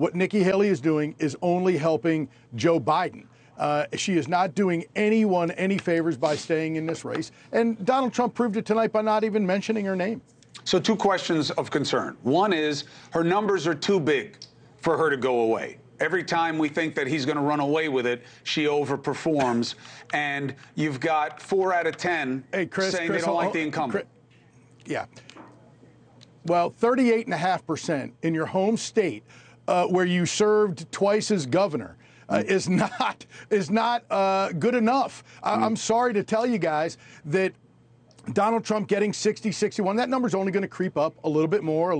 what Nikki Haley is doing is only helping Joe Biden. She is not doing anyone any favors by staying in this race. And Donald Trump proved it tonight by not even mentioning her name. So two questions of concern. One is her numbers are too big for her to go away. Every time we think that he's going to run away with it, she overperforms. And you've got 4 out of 10 saying they don't like the incumbent. Yeah. Well, 38.5% in your home state, where you served twice as governor, is not good enough. I'm sorry to tell you guys that Donald Trump getting 60, 61, that number's only going to creep up a little bit more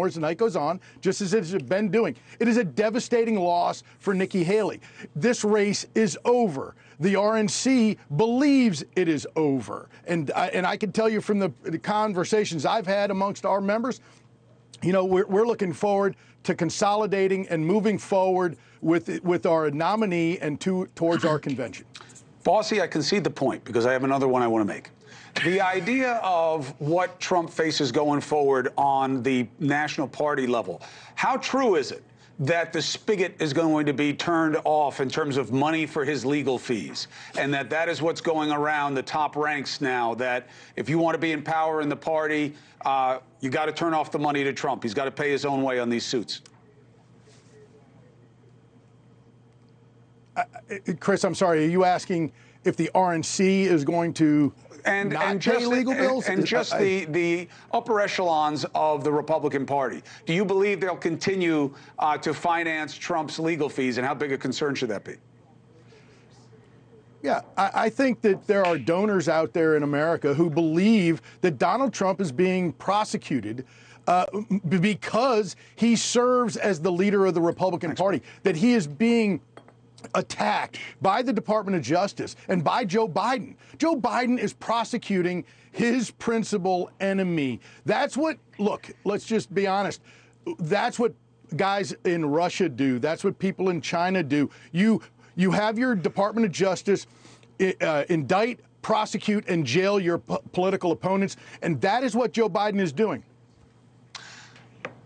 as the night goes on, just as it has been doing. It is a devastating loss for Nikki Haley. This race is over. The RNC believes it is over. And I can tell you from the conversations I've had amongst our members, you know, we're looking forward to consolidating and moving forward with our nominee and towards our convention. Bossie, I concede the point because I have another one I want to make. The idea of what Trump faces going forward on the national party level, how true is it that the spigot is going to be turned off in terms of money for his legal fees, and that is what's going around the top ranks now, that if you want to be in power in the party, you got to turn off the money to Trump. He's got to pay his own way on these suits? Chris, I'm sorry, are you asking if the RNC is going to not pay legal bills? And just the upper echelons of the Republican Party. Do you believe they'll continue to finance Trump's legal fees, and how big a concern should that be? Yeah, I think that there are donors out there in America who believe that Donald Trump is being prosecuted because he serves as the leader of the Republican Party, that he is being attacked by the Department of Justice and by Joe Biden. Joe Biden is prosecuting his principal enemy. That's what, look, let's just be honest. That's what guys in Russia do. That's what people in China do. You have your Department of Justice indict, prosecute, and jail your political opponents, and that is what Joe Biden is doing.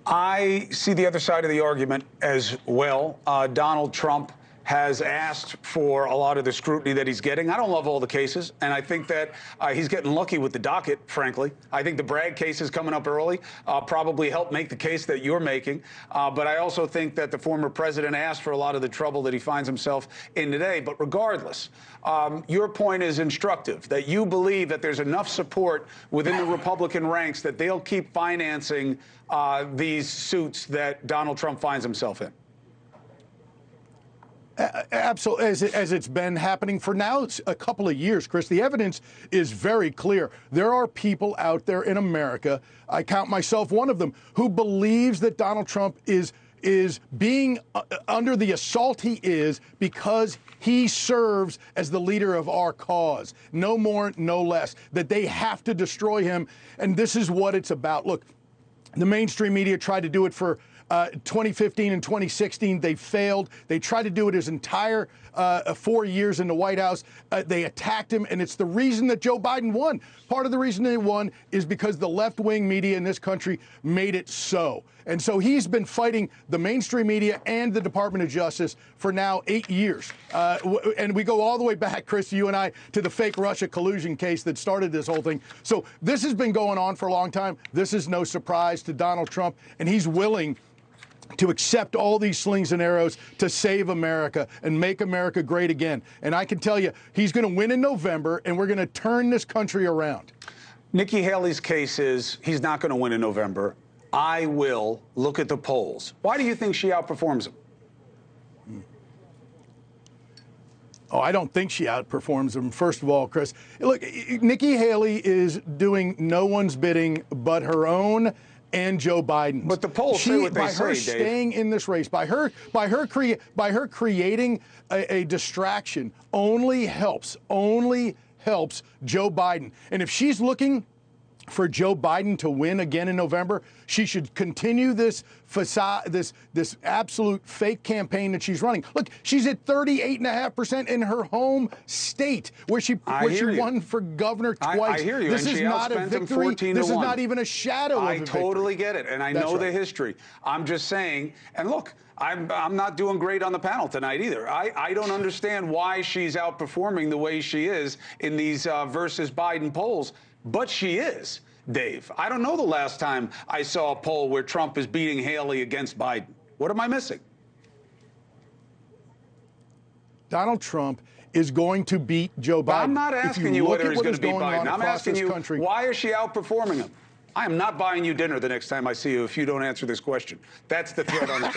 I see the other side of the argument as well. Donald Trump has asked for a lot of the scrutiny that he's getting. I don't love all the cases, and I think that he's getting lucky with the docket, frankly. I think the Bragg case is coming up early, probably helped make the case that you're making. But I also think that the former president asked for a lot of the trouble that he finds himself in today. But regardless, your point is instructive, that you believe that there's enough support within the Republican ranks that they'll keep financing these suits that Donald Trump finds himself in. Absolutely, as it's been happening for now a couple of years, Chris. The evidence is very clear. There are people out there in America, I count myself one of them, who believes that Donald Trump is being under the assault he is because he serves as the leader of our cause. No more, no less. That they have to destroy him, and this is what it's about. Look, the mainstream media tried to do it for 2015 and 2016, they failed. They tried to do it his entire 4 years in the White House. They attacked him, and it's the reason that Joe Biden won. Part of the reason they won is because the left-wing media in this country made it so. And so he's been fighting the mainstream media and the Department of Justice for now 8 years. And we go all the way back, Chris, you and I, to the fake Russia collusion case that started this whole thing. So this has been going on for a long time. This is no surprise to Donald Trump, and he's willing to accept all these slings and arrows to save America and make America great again. And I can tell you, he's going to win in November, and we're going to turn this country around. Nikki Haley's case is he's not going to win in November. I will. Look at the polls. Why do you think she outperforms him? Oh, I don't think she outperforms him. First of all, Chris, look, Nikki Haley is doing no one's bidding but her own and Joe Biden. But the polls say what they say, by her Dave. staying in this race, by her creating a distraction, only helps Joe Biden. And if she's looking for Joe Biden to win again in November, she should continue this facade, this absolute fake campaign that she's running. Look, she's at 38.5% in her home state, where she won for governor twice. I hear you. This and is she not a outspent him victory. 14 to This is 1. not even a shadow of a victory. I totally get it, and I know the history. I'm just saying, and look, I'm not doing great on the panel tonight either. I don't understand why she's outperforming the way she is in these versus Biden polls, but she is, Dave. I don't know the last time I saw a poll where Trump is beating Haley against Biden. What am I missing? Donald Trump is going to beat Joe Biden. I'm not asking you whether he's going to beat Biden. I'm asking you, why is she outperforming him? I am not buying you dinner the next time I see you if you don't answer this question. That's the threat on the table.